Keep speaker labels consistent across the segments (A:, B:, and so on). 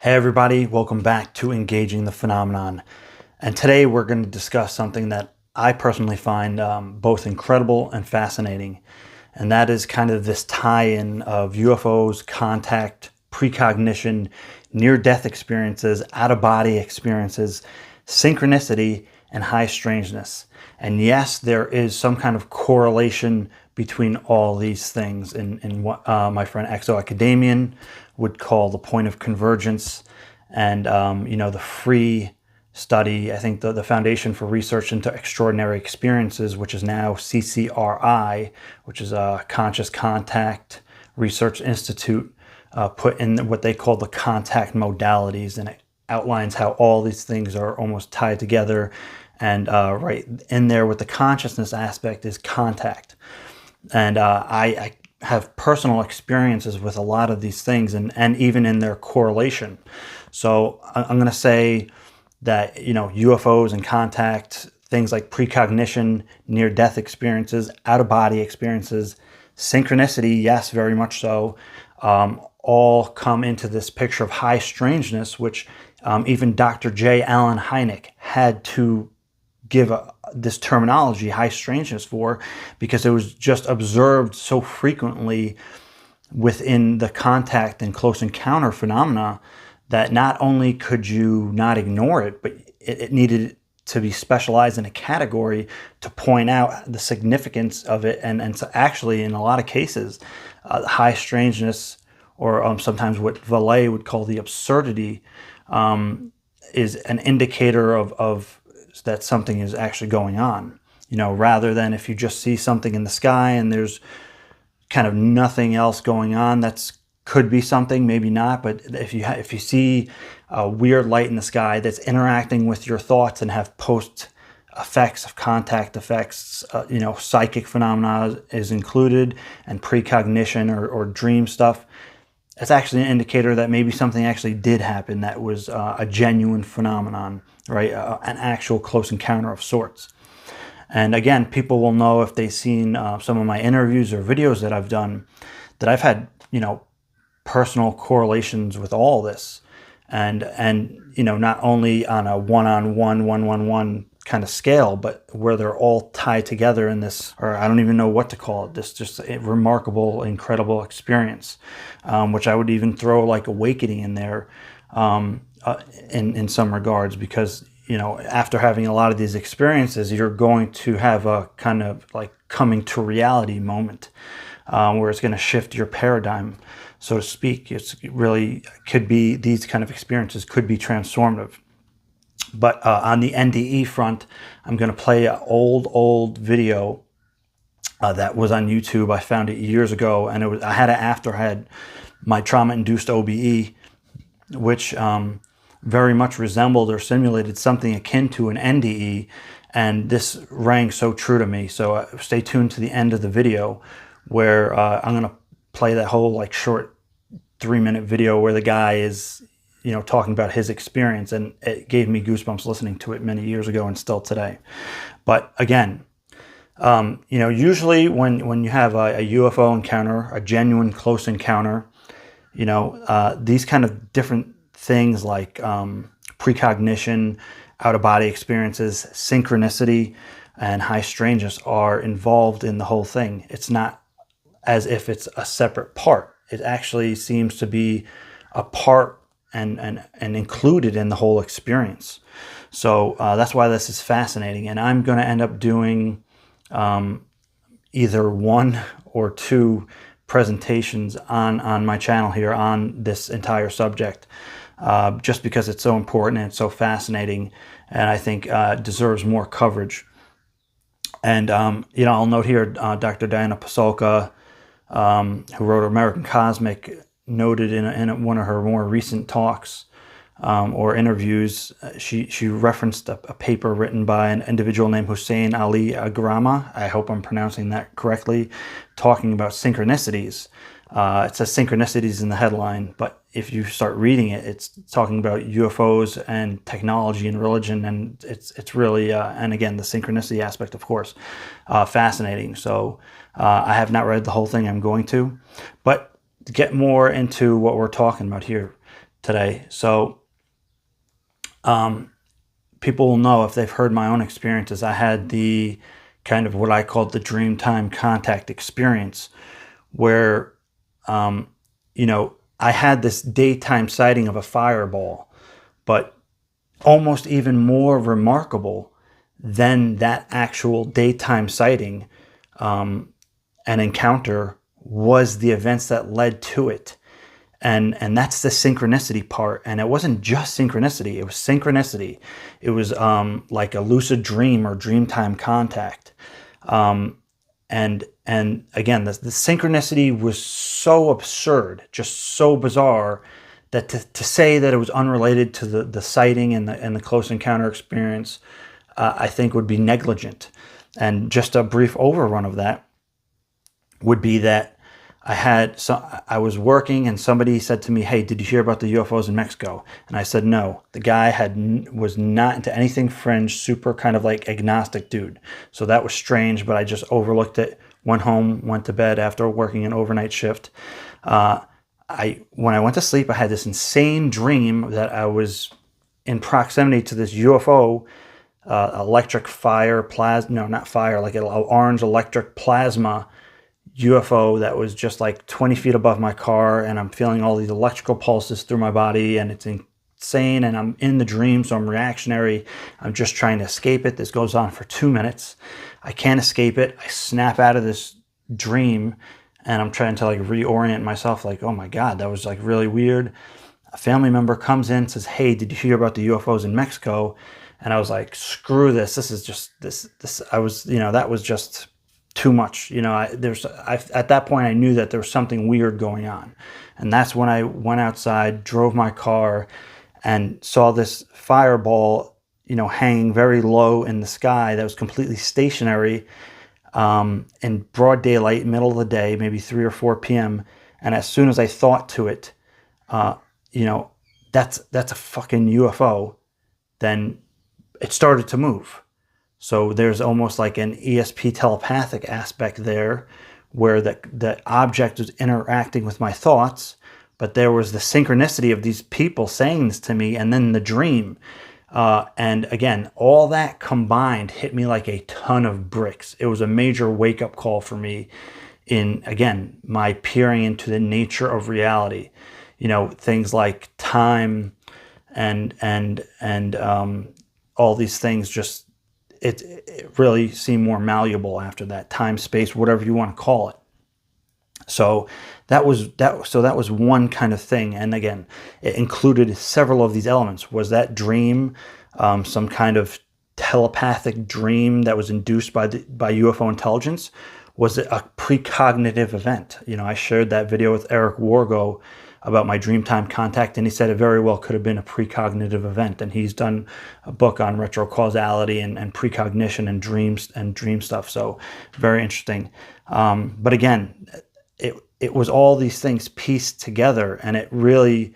A: Hey everybody, welcome back to Engaging the Phenomenon. And today we're going to discuss something that I personally find both incredible and fascinating. And that is kind of this tie-in of UFOs, contact, precognition, near-death experiences, out-of-body experiences, synchronicity, and high strangeness. And yes, there is some kind of correlation between all these things in what my friend Exo-Academian would call the point of convergence. And, the free study, I think the Foundation for Research into Extraordinary Experiences, which is now CCRI, which is a Conscious Contact Research Institute, put in what they call the contact modalities, and it outlines how all these things are almost tied together. And right in there with the consciousness aspect is contact. And I have personal experiences with a lot of these things, and even in their correlation. So I'm going to say that, UFOs and contact, things like precognition, near-death experiences, out-of-body experiences, synchronicity, yes, very much so, all come into this picture of high strangeness, which even Dr. J. Allen Hynek had to give this terminology, high strangeness, for, because it was just observed so frequently within the contact and close encounter phenomena that not only could you not ignore it, but it needed to be specialized in a category to point out the significance of it, and to actually, in a lot of cases, high strangeness, or sometimes what Valet would call the absurdity, is an indicator of that something is actually going on, rather than if you just see something in the sky and there's kind of nothing else going on. That's could be something, maybe not, but if you see a weird light in the sky that's interacting with your thoughts and have post effects of contact effects, psychic phenomena is included, and precognition or dream stuff, it's actually an indicator that maybe something actually did happen that was a genuine phenomenon, right? An actual close encounter of sorts. And again, people will know if they've seen some of my interviews or videos that I've done, that I've had, personal correlations with all this. And not only on a one-on-one, one-on-one kind of scale, but where they're all tied together in this, or I don't even know what to call it, this just a remarkable, incredible experience, which I would even throw like awakening in there, in some regards, because after having a lot of these experiences, you're going to have a kind of like coming to reality moment, where it's going to shift your paradigm, so to speak. It's really could be, these kind of experiences could be transformative. But on the NDE front, I'm going to play an old video that was on YouTube. I found it years ago, and I had my trauma-induced OBE, which very much resembled or simulated something akin to an NDE, and this rang so true to me. So stay tuned to the end of the video, where I'm going to play that whole short 3-minute video where the guy is talking about his experience, and it gave me goosebumps listening to it many years ago and still today. But again, usually when you have a UFO encounter, a genuine close encounter, these kind of different things like precognition, out-of-body experiences, synchronicity, and high strangeness are involved in the whole thing. It's not as if it's a separate part. It actually seems to be a part and included in the whole experience. So that's why this is fascinating. And I'm going to end up doing either 1 or 2 presentations on my channel here on this entire subject, just because it's so important and it's so fascinating, and I think deserves more coverage. And I'll note here, Dr. Diana Pasulka, who wrote American Cosmic, noted in one of her more recent talks or interviews, she referenced a paper written by an individual named Hussein Ali Agrama, I hope I'm pronouncing that correctly, talking about synchronicities. It says synchronicities in the headline, but if you start reading it, it's talking about UFOs and technology and religion, and it's really, and again, the synchronicity aspect, of course, fascinating. So I have not read the whole thing. I'm going to, but to get more into what we're talking about here today. So people will know if they've heard my own experiences. I had the kind of what I called the dream time contact experience, where I had this daytime sighting of a fireball, but almost even more remarkable than that actual daytime sighting and encounter was the events that led to it. And that's the synchronicity part. And it wasn't just synchronicity, it was synchronicity. It was like a lucid dream or dreamtime contact. And again, the synchronicity was so absurd, just so bizarre, that to say that it was unrelated to the sighting and the close encounter experience, I think would be negligent. And just a brief overrun of that would be that I was working and somebody said to me, "Hey, did you hear about the UFOs in Mexico?" And I said no. The guy was not into anything fringe, super kind of like agnostic dude. So that was strange, but I just overlooked it, went home, went to bed after working an overnight shift. When I went to sleep, I had this insane dream that I was in proximity to this UFO, electric fire, no, not fire, like an orange electric plasma UFO that was just like 20 feet above my car, and I'm feeling all these electrical pulses through my body, and it's insane, and I'm in the dream, so I'm reactionary. I'm just trying to escape it. This goes on for 2 minutes. I can't escape it. I snap out of this dream, and I'm trying to like reorient myself, like, oh my God, that was like really weird. A family member comes in, says, "Hey, did you hear about the UFOs in Mexico?" And I was like, screw this. This is just this. I was, that was just too much. At that point I knew that there was something weird going on. And that's when I went outside, drove my car, and saw this fireball, hanging very low in the sky that was completely stationary, in broad daylight, middle of the day, maybe 3 or 4 p.m. And as soon as I thought to it, that's a fucking UFO, then it started to move. So there's almost like an ESP telepathic aspect there, where the object was interacting with my thoughts, but there was the synchronicity of these people saying this to me, and then the dream. And again, all that combined hit me like a ton of bricks. It was a major wake-up call for me in, again, my peering into the nature of reality. Things like time and all these things just, it really seemed more malleable after that. Time, space, whatever you want to call it. So that was one kind of thing. And again, it included several of these elements. Was that dream some kind of telepathic dream that was induced by UFO intelligence? Was it a precognitive event? I shared that video with Eric Wargo about my dreamtime contact, and he said it very well could have been a precognitive event. And he's done a book on retrocausality and precognition and dreams and dream stuff. So very interesting. But again, it was all these things pieced together, and it really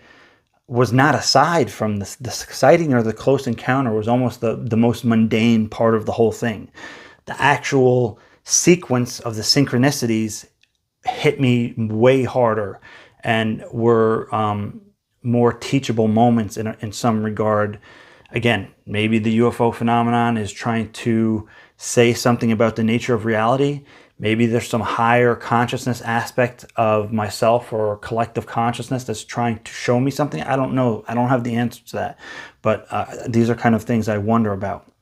A: was not aside from the sighting or the close encounter. Was almost the most mundane part of the whole thing. The actual sequence of the synchronicities hit me way harder and were more teachable moments in some regard. Again, maybe the UFO phenomenon is trying to say something about the nature of reality. Maybe there's some higher consciousness aspect of myself or collective consciousness that's trying to show me something. I don't know. I don't have the answer to that. But these are kind of things I wonder about.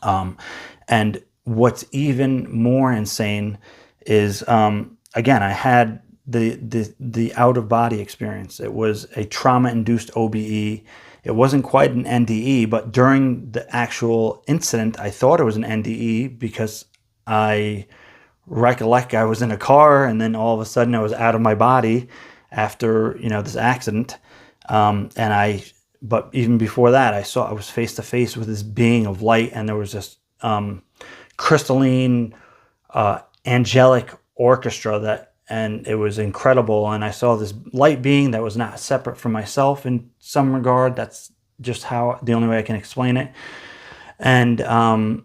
A: And what's even more insane is, again, I had the out-of-body experience. It was a trauma-induced OBE. It wasn't quite an NDE, but during the actual incident, I thought it was an NDE because I recollect I was in a car, and then all of a sudden I was out of my body after this accident. But even before that, I was face to face with this being of light, and there was this crystalline, angelic orchestra and it was incredible. And I saw this light being that was not separate from myself in some regard. That's just the only way I can explain it. And again,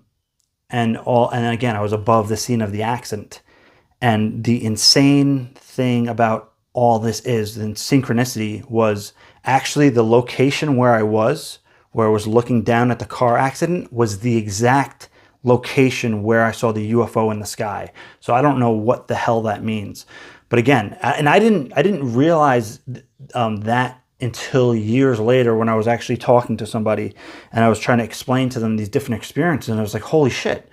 A: I was above the scene of the accident. And the insane thing about all this is, then synchronicity was actually the location where I was looking down at the car accident, was the exact location where I saw the UFO in the sky. So I don't know what the hell that means. But again, and I didn't realize that until years later when I was actually talking to somebody and I was trying to explain to them these different experiences, and I was like, holy shit,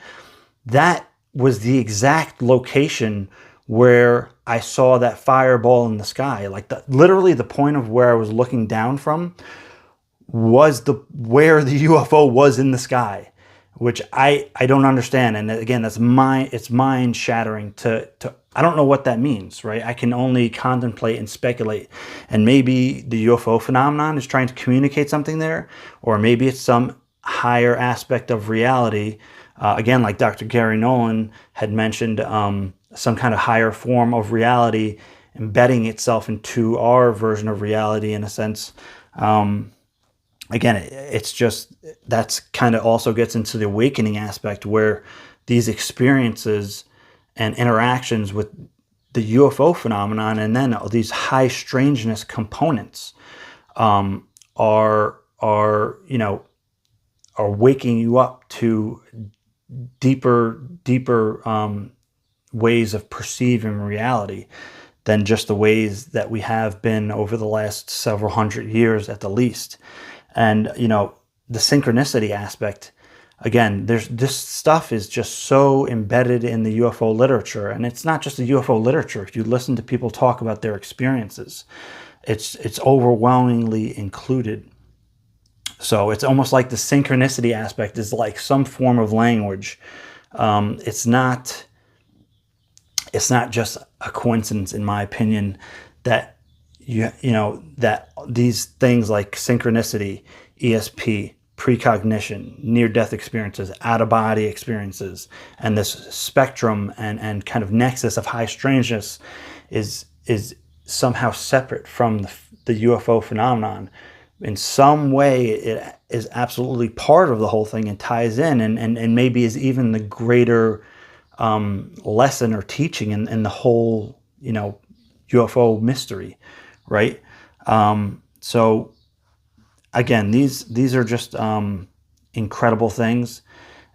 A: that was the exact location where I saw that fireball in the sky. Like literally the point of where I was looking down from was where the UFO was in the sky, which I don't understand. And again, it's mind shattering to I don't know what that means, right? I can only contemplate and speculate. And maybe the UFO phenomenon is trying to communicate something there, or maybe it's some higher aspect of reality. Again, like Dr. Gary Nolan had mentioned, some kind of higher form of reality embedding itself into our version of reality in a sense. Again, it's just, that's kind of also gets into the awakening aspect, where these experiences and interactions with the UFO phenomenon and then these high strangeness components are waking you up to deeper ways of perceiving reality than just the ways that we have been over the last several hundred years at the least. And, the synchronicity aspect, again, this stuff is just so embedded in the UFO literature. And it's not just the UFO literature. If you listen to people talk about their experiences, it's overwhelmingly included. So it's almost like the synchronicity aspect is like some form of language. It's not just a coincidence, in my opinion, that that these things like synchronicity, ESP, precognition, near-death experiences, out-of-body experiences, and this spectrum and kind of nexus of high strangeness is somehow separate from the UFO phenomenon. In some way, it is absolutely part of the whole thing and ties in, and maybe is even the greater lesson or teaching in the whole, UFO mystery, right? So again, these are just incredible things.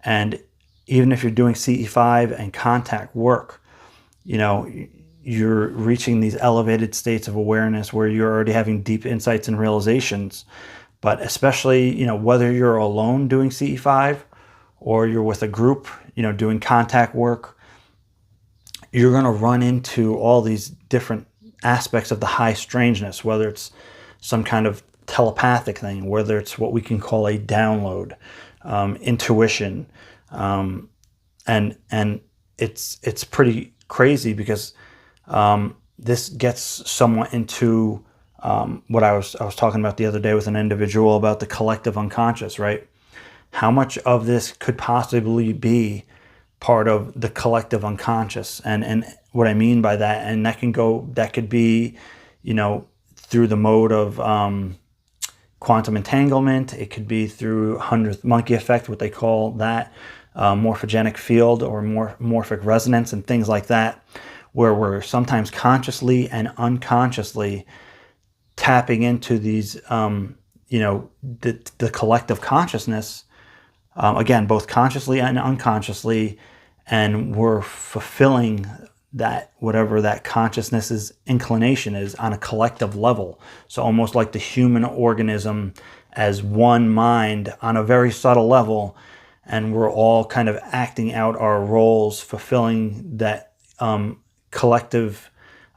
A: And even if you're doing CE5 and contact work, you're reaching these elevated states of awareness where you're already having deep insights and realizations. But especially, whether you're alone doing CE5 or you're with a group, doing contact work, you're going to run into all these different aspects of the high strangeness, whether it's some kind of telepathic thing, whether it's what we can call a download, intuition, and it's pretty crazy because this gets somewhat into what I was talking about the other day with an individual about the collective unconscious, right? How much of this could possibly be part of the collective unconscious, and what I mean by that, and that could be, through the mode of quantum entanglement. It could be through 100th monkey effect, what they call that, morphogenic field or morphic resonance and things like that, where we're sometimes consciously and unconsciously tapping into these, the collective consciousness, again, both consciously and unconsciously, and we're fulfilling that, whatever that consciousness's inclination is on a collective level. So almost like the human organism as one mind on a very subtle level, and we're all kind of acting out our roles, fulfilling that collective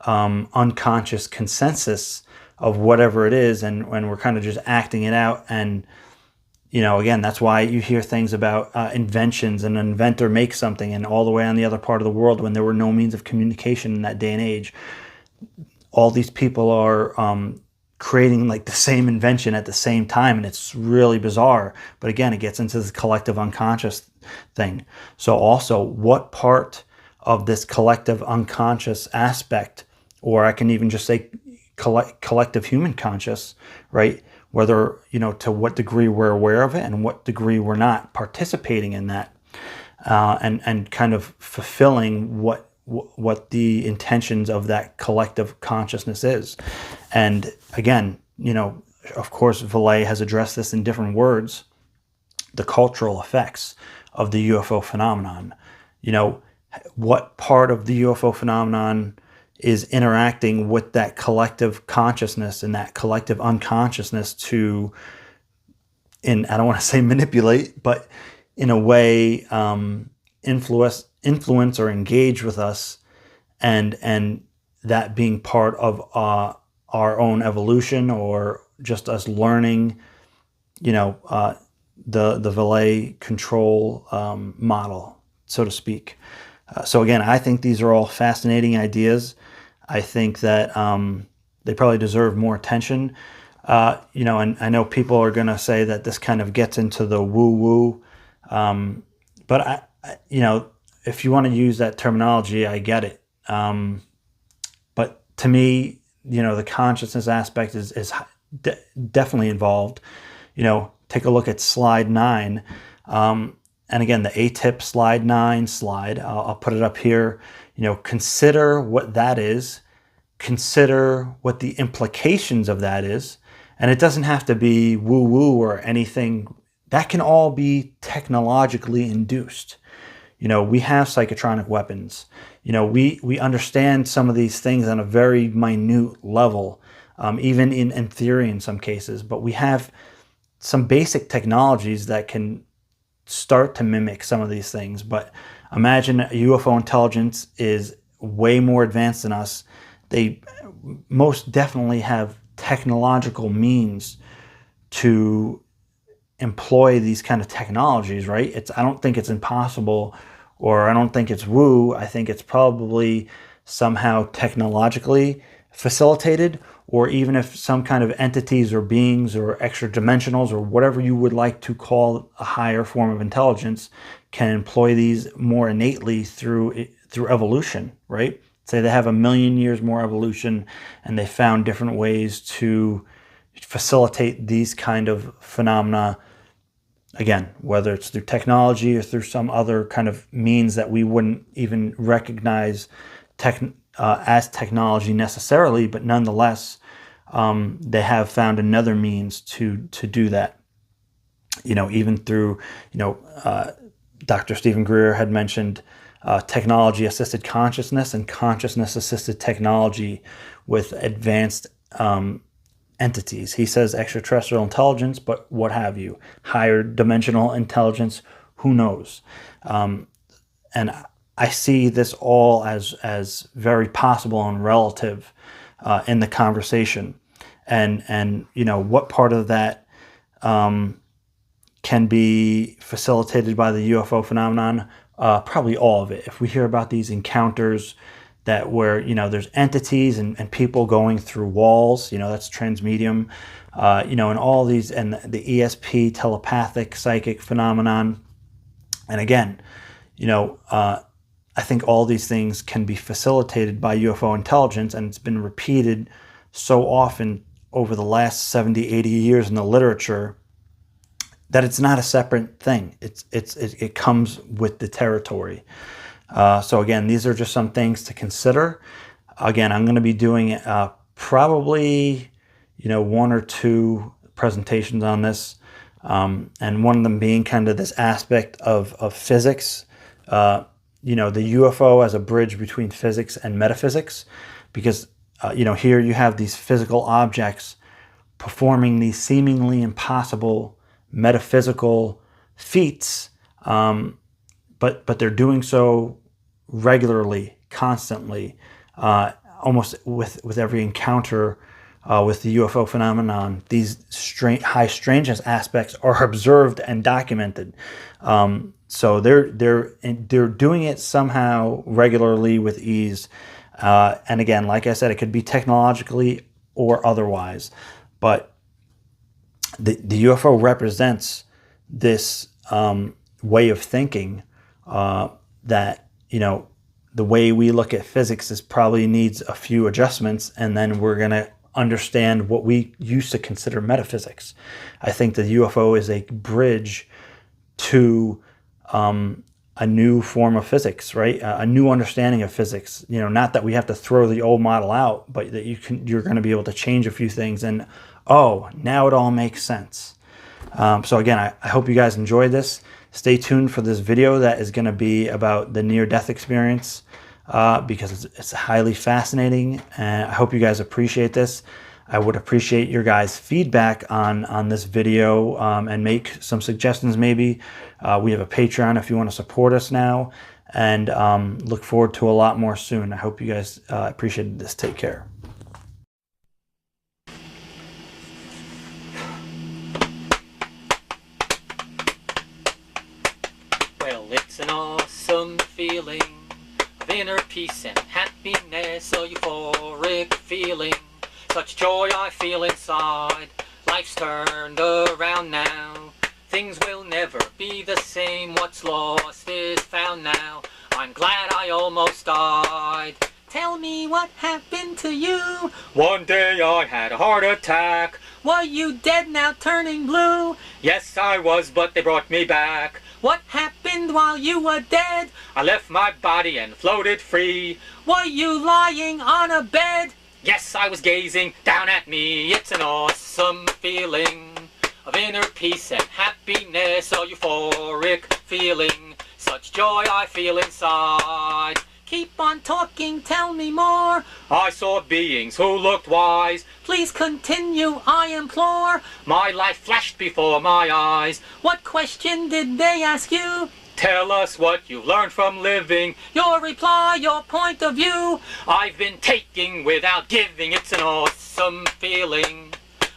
A: unconscious consensus of whatever it is, and we're kind of just acting it out. And again, that's why you hear things about inventions, and an inventor makes something, and all the way on the other part of the world, when there were no means of communication in that day and age, all these people are creating like the same invention at the same time, and it's really bizarre. But again, it gets into this collective unconscious thing. So also, what part of this collective unconscious aspect, or I can even just say collective human conscious, right? Whether, to what degree we're aware of it and what degree we're not participating in that, and kind of fulfilling what what the intentions of that collective consciousness is. And again, of course, Vallée has addressed this in different words, the cultural effects of the UFO phenomenon. What part of the UFO phenomenon is interacting with that collective consciousness and that collective unconsciousness to, I don't want to say manipulate, but in a way influence or engage with us, and that being part of our own evolution, or just us learning, the Vallée control model, so to speak. So again, I think these are all fascinating ideas. I think that they probably deserve more attention. And I know people are going to say that this kind of gets into the woo-woo. But if you want to use that terminology, I get it. But to me, the consciousness aspect is definitely involved. Take a look at slide 9. And again, the ATIP slide 9 slide, I'll put it up here. Consider what that is. Consider what the implications of that is. And it doesn't have to be woo-woo or anything. That can all be technologically induced. We have psychotronic weapons. We understand some of these things on a very minute level, even in theory in some cases. But we have some basic technologies that can start to mimic some of these things. But imagine UFO intelligence is way more advanced than us. They most definitely have technological means to employ these kind of technologies, right? I don't think it's impossible, or I don't think it's woo. I think it's probably somehow technologically facilitated, or even if some kind of entities or beings or extra dimensionals or whatever you would like to call a higher form of intelligence can employ these more innately through evolution, right? Say they have 1 million years more evolution, and they found different ways to facilitate these kind of phenomena. Again, whether it's through technology or through some other kind of means that we wouldn't even recognize as technology necessarily, but nonetheless, they have found another means to do that. Even through, Dr. Stephen Greer had mentioned technology-assisted consciousness and consciousness-assisted technology with advanced entities. He says extraterrestrial intelligence, but what have you? Higher dimensional intelligence, who knows? And I see this all as very possible and relative in the conversation. And what part of that can be facilitated by the UFO phenomenon? Probably all of it. If we hear about these encounters where there's entities and people going through walls, that's transmedium, and all these, and the ESP, telepathic, psychic phenomenon. And again, I think all these things can be facilitated by UFO intelligence, and it's been repeated so often over the last 70, 80 years in the literature that it's not a separate thing. It comes with the territory. So again, these are just some things to consider. Again, I'm going to be doing probably 1 or 2 presentations on this, and one of them being kind of this aspect of physics. The UFO as a bridge between physics and metaphysics, because here you have these physical objects performing these seemingly impossible metaphysical feats, but they're doing so regularly, constantly, almost with every encounter with the UFO phenomenon. These high strangeness aspects are observed and documented. So they're doing it somehow regularly with ease. And again, like I said, it could be technologically or otherwise, but the UFO represents this way of thinking that, the way we look at physics probably needs a few adjustments, and then we're going to understand what we used to consider metaphysics. I think the UFO is a bridge to a new form of physics, right? A new understanding of physics. You know, not that we have to throw the old model out, but that you're going to be able to change a few things, and oh, now it all makes sense. So again, I hope you guys enjoyed this. Stay tuned for this video that is going to be about the near-death experience, because it's highly fascinating, and I hope you guys appreciate this. I would appreciate your guys' feedback on this video, and make some suggestions maybe. We have a Patreon if you want to support us now, and look forward to a lot more soon. I hope you guys appreciated this. Take care.
B: Well, it's an awesome feeling of inner peace and happiness, a euphoric feeling. Such joy I feel inside. Life's turned around now. Things will never be the same. What's lost is found now. I'm glad I almost died. Tell me what happened to you. One day I had a heart attack. Were you dead now turning blue? Yes, I was, but they brought me back. What happened while you were dead? I left my body and floated free. Were you lying on a bed? Yes, I was gazing down at me. It's an awesome feeling of inner peace and happiness, a euphoric feeling. Such joy I feel inside. Keep on talking, tell me more. I saw beings who looked wise. Please continue, I implore. My life flashed before my eyes. What question did they ask you? Tell us what you've learned from living. Your reply, your point of view. I've been taking without giving. It's an awesome feeling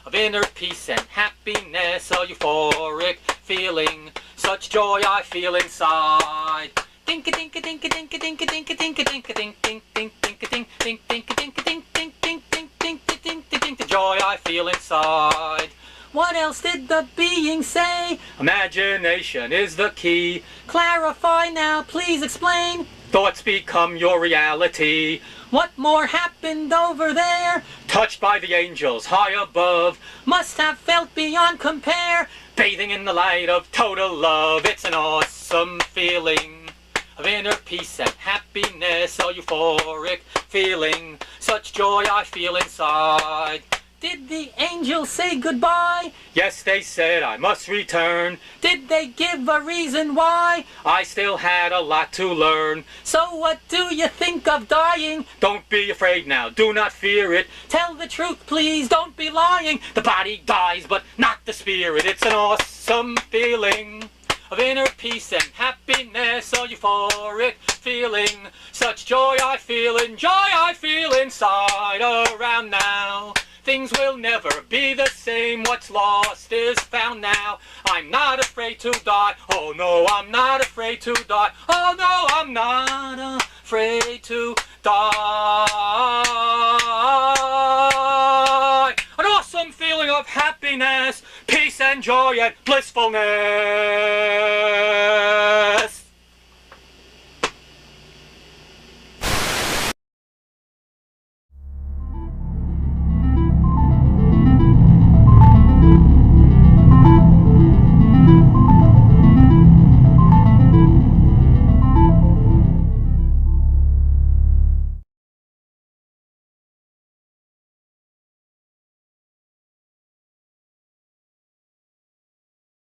B: of inner peace and happiness, a euphoric feeling. Such joy I feel inside. Dink a dink a dink a dink a dink a dink a dink a dink a dink dink dink dink a dink dink dink a dink a dink dink dink dink dink dink dink the joy I feel inside. What else did the being say? Imagination is the key. Clarify now, please explain. Thoughts become your reality. What more happened over there? Touched by the angels high above. Must have felt beyond compare. Bathing in the light of total love. It's an awesome feeling of inner peace and happiness, a euphoric feeling. Such joy I feel inside. Did the angels say goodbye? Yes, they said I must return. Did they give a reason why? I still had a lot to learn. So what do you think of dying? Don't be afraid now, do not fear it. Tell the truth please, don't be lying. The body dies but not the spirit. It's an awesome feeling of inner peace and happiness, a euphoric feeling. Such joy I feel inside around now. Things will never be the same. What's lost is found now. I'm not afraid to die. Oh no, I'm not afraid to die. Oh no, I'm not afraid to die. An awesome feeling of happiness, peace and joy and blissfulness.